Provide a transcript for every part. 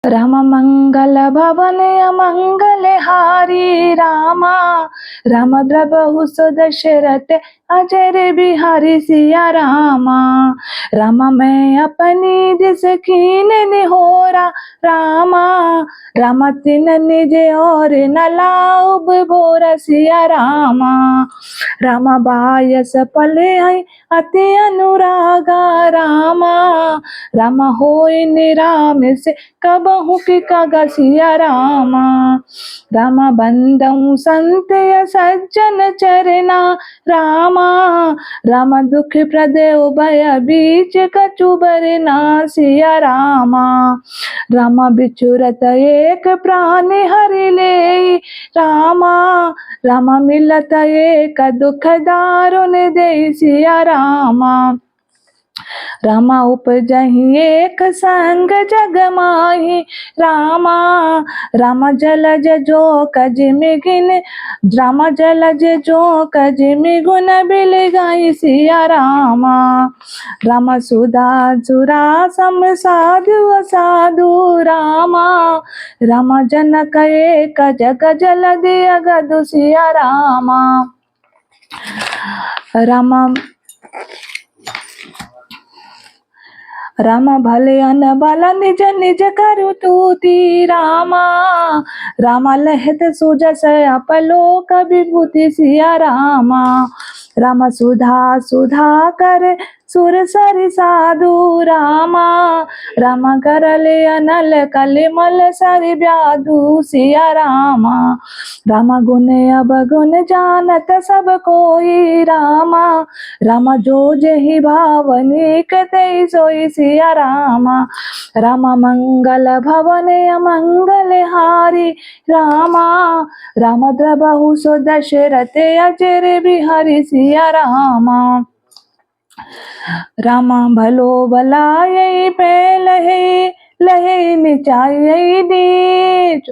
राम मंगल भवन अमंगल हारी रामा। राम द्रबहु सो दशरथ अजर बिहारी सिया रामा। राम मैं अपनी दिस कीन निहोरा रामा। राम तिन निज और न लाउब बोरा सिया रामा। राम बायस पले अति अनुरागा रामा। राम होय निराम से कबहु की कगसिया रामा। राम बंदऊ संत सज्जन चरना रामा। राम दुख प्रदे उभय बीच कछु बरना सिया रामा। राम बिचुरत एक प्राण हरि ले रामा। राम मिलत एक दुख दारुण दे सिया रामा। रामा उपजहि एक संग जग माही रामा। राम जलज जो कजिमि गिन राम जलज जो कजिमि गुण बिल गाई सिया रामा। राम सुधा सुरा सम साधु असाधु रामा। राम जनक एक जग जल दिय गदु सिया रामा। राम भले अन बल निज निज करु तूती रामा। राम लहत सुजस अपलोक विभूति सिया रामा। राम सुधा सुधा कर सुर सरि साधु रामा। राम करले अनल कलिमल सरि ब्याधु सिया रामा। राम गुण अवगुण जानत सब कोई रामा। राम जो जहि भावनी कतई सोई सिया रामा। राम मंगल भवन अमंगल हारी रामा। राम द्रबहु सो दशरथ अजर बिहारी सिया रामा। राम भलो भलाई पे लहे लहे निचाई नीच।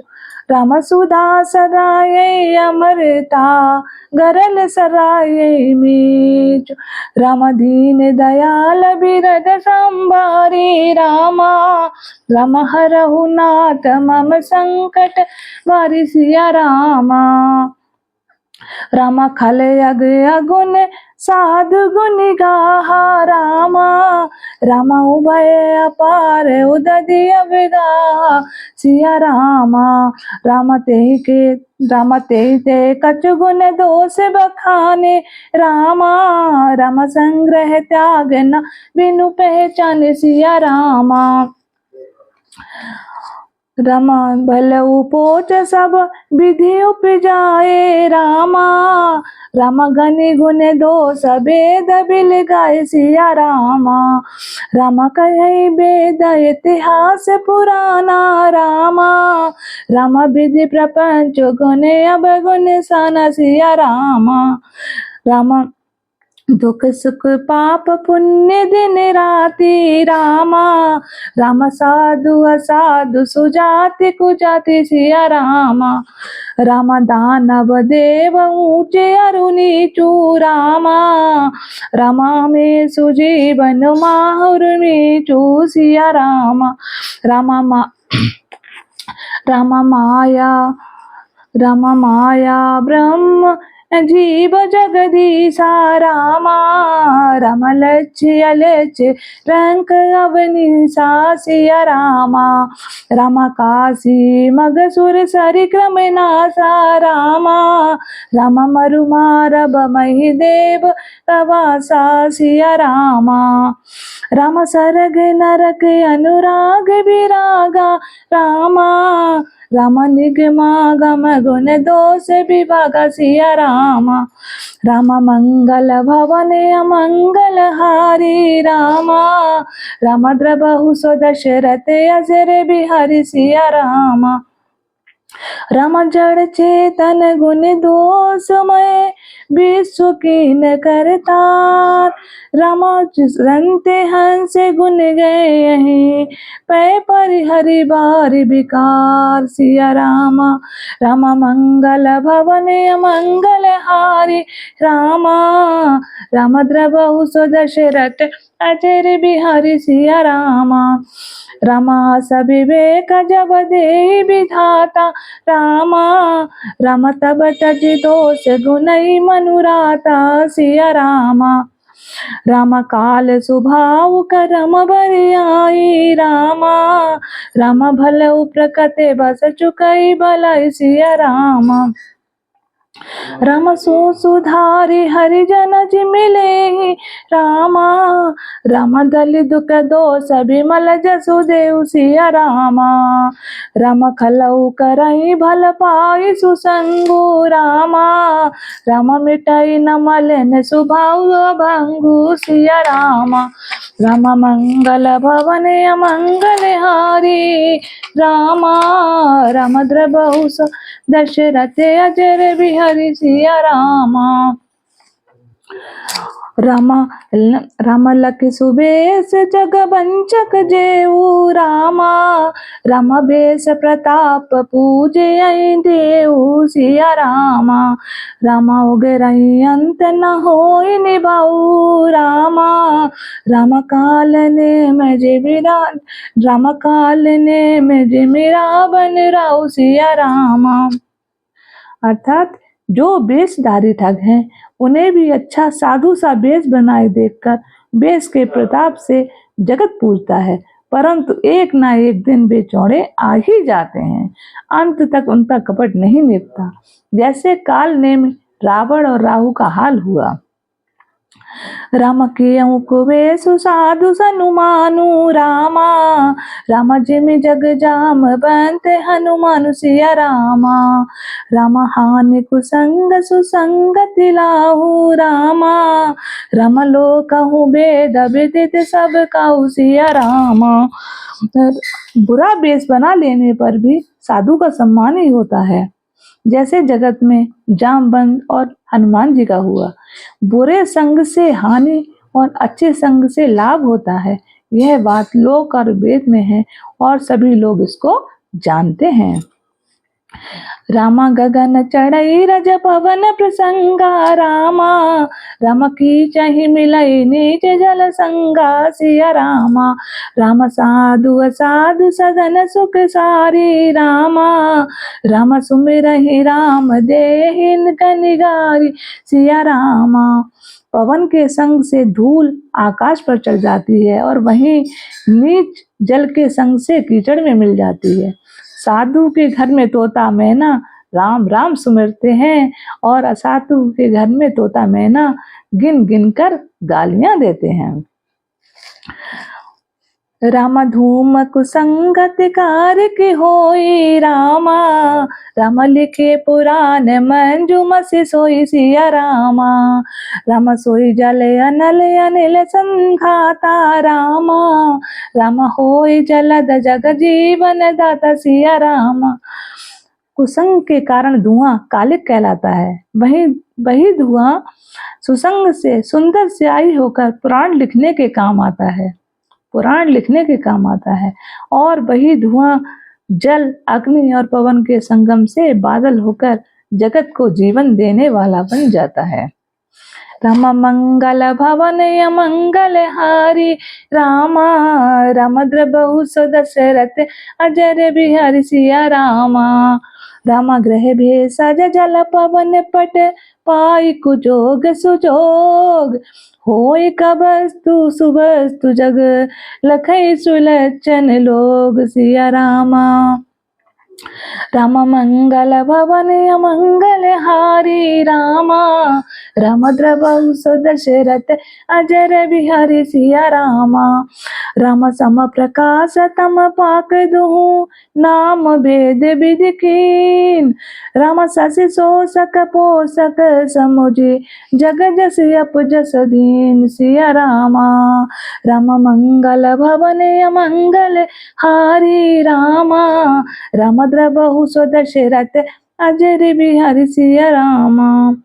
राम सुधा सराय अमरता गरल सराय मीच। राम दीन दयाल बिरद संभारी रामा। राम हरहु नाथ मम संकट वारि सिया रामा। राम खल अग अगुन साधु गुण गाहा रामा। राम उभय अपार उदधि अवगाहा सिया रामा। राम तेहि ते कछु गुण दोष बखाने रामा। राम संग्रह त्याग न बिनु पहचान सिया रामा। राम भल उपोच सब विधि उपजाए रामा। राम गनि गुण दोष भेद बिल गाय सिया रामा। राम कहि वेद इतिहास पुराना रामा। राम विधि प्रपंच गुण अवगुण सन सिया रामा। राम दुख सुख पाप पुण्य दिन राति रामा। राम साधु असाधु सुजाति कुजाति सिया रामा। राम दानव देव ऊंचे अरु नीचू रामा। रामा में सुजीवन माहुर नीचू सिया रामा। राम माया ब्रह्म जीव जगदीशा रामा। राम लक्ष्य अलक्ष्य रंक अवनीशा सिया रामा। राम काशी मगसुर सरि क्रम नासा रामा। राम मरु मारब मही देव कवासा सिया रामा। राम सरग नरक अनुराग विरागा रामा। राम निगमा गम गुण दोष विभागा सिया रामा। राम मंगल भवन अमंगल हारी रामा। राम द्रबहु सो दशरथ अजर बिहारी सिया रामा। राम जड़ चेतन गुण दोषमय विश्व कीन करतार। राम रंते हंस गुण गए पै परिहरि बारि विकार सिया रामा। राम मंगल भवन अमंगल हारी रामा। राम द्रबहु सो दशरथ अजर बिहारी सिया रामा। रमास विवेक जब दे विधाता, रामा रम तब तज दोष गुणई मनुराता, सिया रामा। राम काल स्वभाव करम बरियाई, रामा राम भलऊ प्रकटे बस चुकई भलाई, सिया रामा। राम सो सुधारि हरिजन मिले, रामा राम दल दुख दोष विमल जसु देव, सिया रामा। राम खलऊ करई भल पाई सुसंगु, रामा राम मिटाई न मलिन स्वभाव भंगु, सिया रामा। राम मंगल भवन अमंगल हारी, रामा राम द्रबहु दशरथ अजर बिहारी, सिया रामा। राम लख सुबेश जग वंचक जेऊ, रामा राम बेस प्रताप पूजे देऊ, सिया रामा। राम उगरई अंत न होय निभाऊ, रामा राम काल ने मजे विराट, राम काल ने मजे मेरा बन राऊ, सिया रामा। अर्थात जो वेशधारी ठग हैं उन्हें भी अच्छा साधु सा वेश बनाए देखकर वेश के प्रताप से जगत पूजता है, परंतु एक ना एक दिन वे चौड़े आ ही जाते हैं, अंत तक उनका कपट नहीं निभता। जैसे काल ने रावण और राहु का हाल हुआ। राम के कुबेशु साधु सनुमानु, रामा राम जिमि जग जाम बंत हनुमान, सिया रामा। राम हानि कुसंग सुसंगति लाहू, रामा राम लोकहु वेद विदित सब काहू, सिया रामा। बुरा वेश बना लेने पर भी साधु का सम्मान ही होता है, जैसे जगत में जामवंत और हनुमान जी का हुआ। बुरे संग से हानि और अच्छे संग से लाभ होता है, यह बात लोक और वेद में है और सभी लोग इसको जानते हैं। रामा गगन चढ़ई रज पवन प्रसंगा, रामा राम की चही मिलई नीच जल संगा, सिया रामा। राम साधु साधु सदन सुख सारी, रामा राम सुमिरहि राम देहिन कनिगारी, सिया रामा। पवन के संग से धूल आकाश पर चढ़ जाती है और वहीं नीच जल के संग से कीचड़ में मिल जाती है। साधु के घर में तोता मैना राम राम सुमिरते हैं और असाधु के घर में तोता मैना गिन गिन कर गालियां देते हैं। राम धूम कुसंगत कार की होई, रामा राम लिखे पुराण मंजुम से सोई, सिया रामा। राम सोई जल अनल अनिल संघाता, रामा राम होई जलद जग जीवन दाता, सिया रामा। कुसंग के कारण धुआं कालिक कहलाता है, वही धुआं सुसंग से सुंदर स्याही होकर पुराण लिखने के काम आता है, और वही धुआं जल अग्नि और पवन के संगम से बादल होकर जगत को जीवन देने वाला बन जाता है। राम मंगल भवन अमंगल हारी, रामा राम द्रबहु दशरथ अजर बिहारी, सिया रामा। राम ग्रह भेषज जल पवन पट पाई कुजोग सुजोग, होय कबस्तु सुबस्तु जग लखई सुलक्षण लोग, सिया रामा। राम मंगल भवन अमंगल हारी, रामा राम द्रबहु दशरथ अजर बिहारी, सिया रामा। राम सम प्रकाश तम पाक दुहु, नाम वेद विधि कीन, राम शशि शोषक पोषक समुझे जग जस अप जस दीन, सिया रामा। राम मंगल भवन अमंगल हारी, रामा राम द्रबहु दशरथ अजर बिहारी, सिया रामा।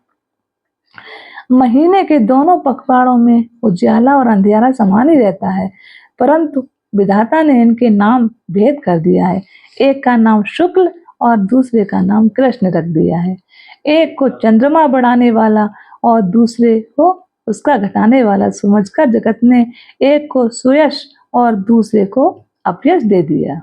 महीने के दोनों पखवाड़ों में उजाला और अंधियारा समान ही रहता है, परंतु विधाता ने इनके नाम भेद कर दिया है। एक का नाम शुक्ल और दूसरे का नाम कृष्ण रख दिया है। एक को चंद्रमा बढ़ाने वाला और दूसरे को उसका घटाने वाला समझकर जगत ने एक को सुयश और दूसरे को अपयश दे दिया।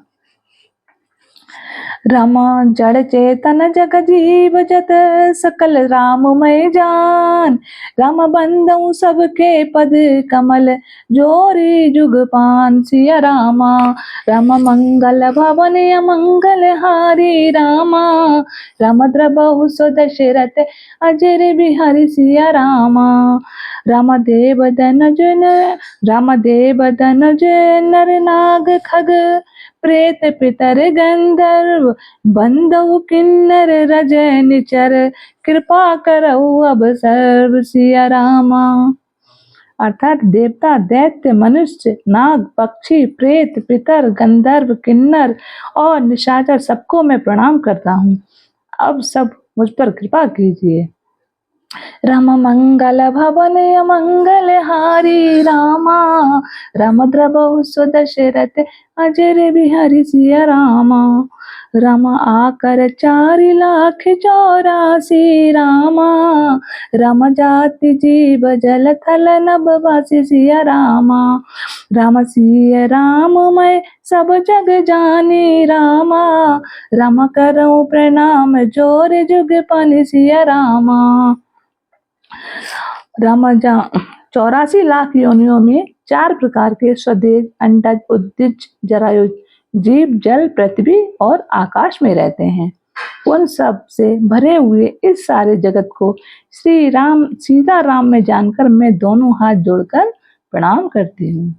रामा जड़ चेतन जग जीव जत सकल राममय जान, राम बंदऊ सबके पद कमल जोरी जुग पान। सिया रामा राम मंगल भवन अमंगल हारी रामा, राम द्रबहु सो दशरथ अजर बिहारी। सिया रामा रामदेव धनुज नर नाग खग प्रेत पितर गंधर्व बंदौ किन्नर रजनिचर, कृपा करऊ अब सर्व। सिया रामा अर्थात देवता दैत्य मनुष्य नाग पक्षी प्रेत पितर गंधर्व किन्नर और निशाचर सबको मैं प्रणाम करता हूँ, अब सब मुझ पर कृपा कीजिए। राम मंगल भवन अमंगल हारी रामा, राम द्रबहु सो दशरथ अजर बिहारी। सिया रामा राम आकर 4,84,000 रामा, राम जाति जीव जल थल नभवासी। सिया रामा राम सिया राम मैं सब जग जानी रामा, राम करऊं प्रणाम जोर जुग पानी। सिया रामा राम 84 लाख योनियों में 4 प्रकार के स्वदेश अंडज उद्भिज जरायुज जीव जल पृथ्वी और आकाश में रहते हैं। उन सब से भरे हुए इस सारे जगत को श्री राम सीता राम में जानकर मैं दोनों हाथ जोड़कर प्रणाम करती हूँ।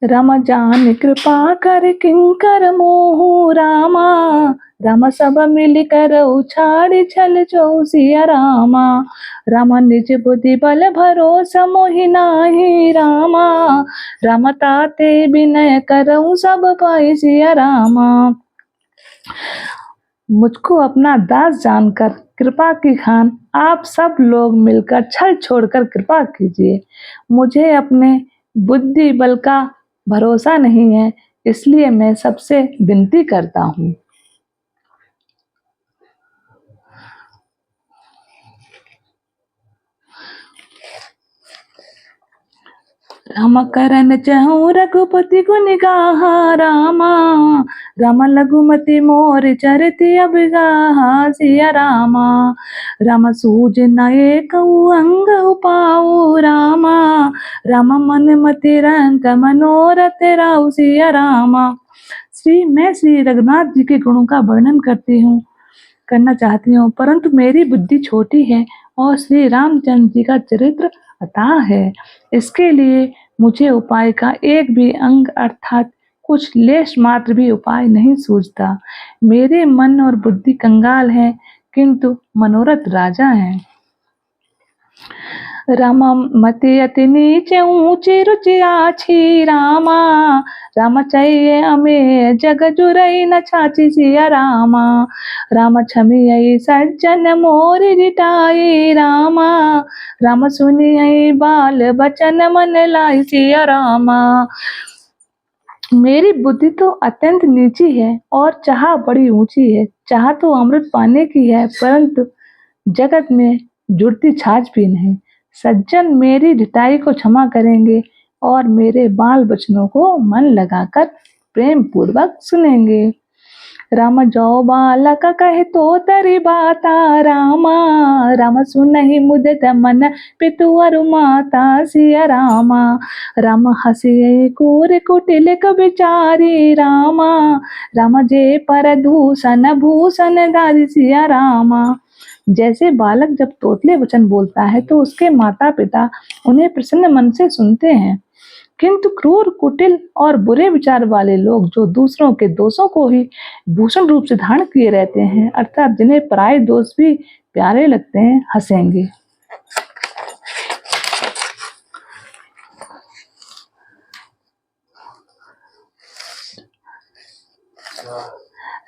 राम जान कृपा कर किंकर मोहु रामा, राम सब मिल कर उछाड़ छल चौ। सिया रामा राम निज बुद्धि बल भरोसा मोहि नाही रामा, राम ताते विनय करऊं सब पाई। सिया रामा मुझको अपना दास जानकर कृपा की खान आप सब लोग मिलकर छल छोड़कर कृपा कीजिए। मुझे अपने बुद्धि बल का भरोसा नहीं है, इसलिए मैं सबसे विनती करता हूँ। राम करन चहु रघुपति गुण गाहा रामा, राम लघुमति मोर चरित अब गाहा। सिया रामा राम सूझ न एकउ अंग उपाऊ रामा, राम मन मति रंग मनोरथ राउ। सिया रामा मैं श्री रघुनाथ जी के गुणों का वर्णन करना चाहती हूँ, परंतु मेरी बुद्धि छोटी है और श्री रामचंद्र जी का चरित्र अथाह है। इसके लिए मुझे उपाय का एक भी अंग अर्थात कुछ लेश मात्र भी उपाय नहीं सूझता। मेरे मन और बुद्धि कंगाल है, किंतु मनोरथ राजा है। राम मति अति नीचे ऊंची रुचि आछी रामा, राम चाहिए अमे जग जुरई न छाची। सिया रामा राम छमियई सज्जन मोर रिटाई रामा, राम सुनियई बाल बचन मन लाई। सिया रामा मेरी बुद्धि तो अत्यंत नीची है और चाह बड़ी ऊंची है। चाह तो अमृत पाने की है, परंतु जगत में जुड़ती छाछ भी नहीं। सज्जन मेरी ढिठाई को क्षमा करेंगे और मेरे बाल बचनों को मन लगाकर प्रेम पूर्वक सुनेंगे। राम जो बालक कहे तो तरी बाता रामा, राम सुनहि मुदित मन पितु अरु माता। सिया रामा राम हसिए कूर कुटिल विचारी रामा, राम जे पर दूषण भूषण दारी। सिया रामा जैसे बालक जब तोतले वचन बोलता है तो उसके माता पिता उन्हें प्रसन्न मन से सुनते हैं, किंतु क्रूर कुटिल और बुरे विचार वाले लोग जो दूसरों के दोषों को ही भूषण रूप से धारण किए रहते हैं, अर्थात जिन्हें पराये दोष भी प्यारे लगते हैं, हंसेंगे।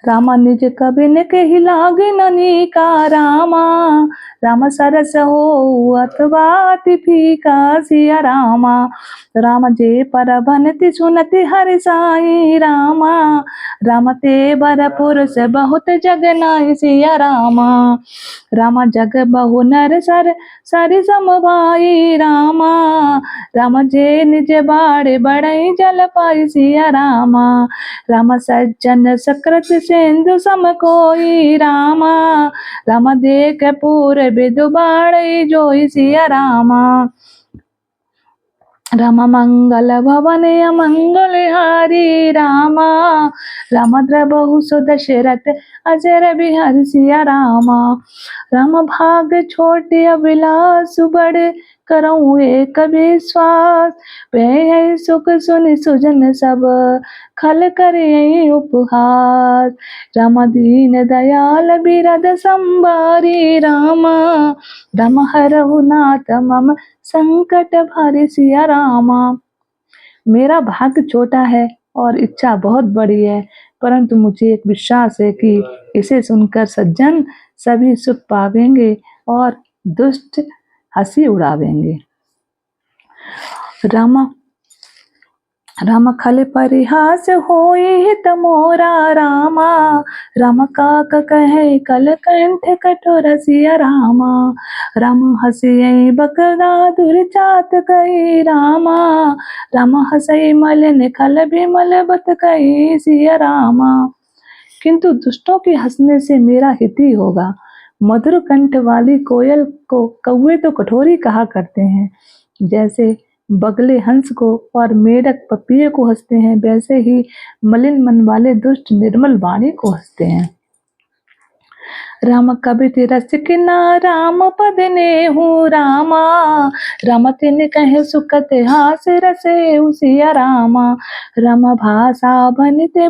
रामा निज कबिन कहि लागे ननी का रामा, राम सरस हो अथवा अति फीका। सिया रामा राम जे पर भनति सुनति हरि साई रामा, राम ते बर पुरुष बहुत जग नाई सिया रामा। रामा जग बहु नर सर सरि समभाई रामा। राम जे निज बाड़े बड़ई जल पाई सिया रामा। राम सज्जन सकृत सिंधु सम कोई रामा। राम देख पूर बिदु बाड़ई जोई सिया रामा। राम मंगल भवन अमंगल हारी रामा। राम द्रबहु सु दशरथ अजर बिहारी सिया रामा। राम भाग छोटे अभिलाष बड़े करऊँ एक विश्वास। पे सुख सुनि सुजन सब खल करियई उपहास। राम दीन दयाल बिरद संबारी रामा। राम हरहु नाथ मम संकट भारी सिया रामा। मेरा भाग्य छोटा है और इच्छा बहुत बड़ी है, परंतु मुझे एक विश्वास है कि इसे सुनकर सज्जन सभी सुख पावेंगे और दुष्ट हंसी उड़ावेंगे। रामा राम खल परिहास होई हित मोरा रामा। राम काक कहे कल कंठ कठोर सिया रामा। राम हसियई बकरा दुर्चात कही रामा। राम हसई मलिन खल बिमल बत कही सिया रामा। किंतु दुष्टों के हंसने से मेरा हित ही होगा। मधुर कंठ वाली कोयल को कौवे तो कठोरी कहा करते हैं, जैसे बगले हंस को और मेढक पपीहे को हंसते हैं, वैसे ही मलिन मन वाले दुष्ट निर्मल वाणी को हंसते हैं। राम कबित रस किना राम पद नेहु रामा। राम तिन कहे सुकत हास रसे उसिया रामा। राम भाषा बनिते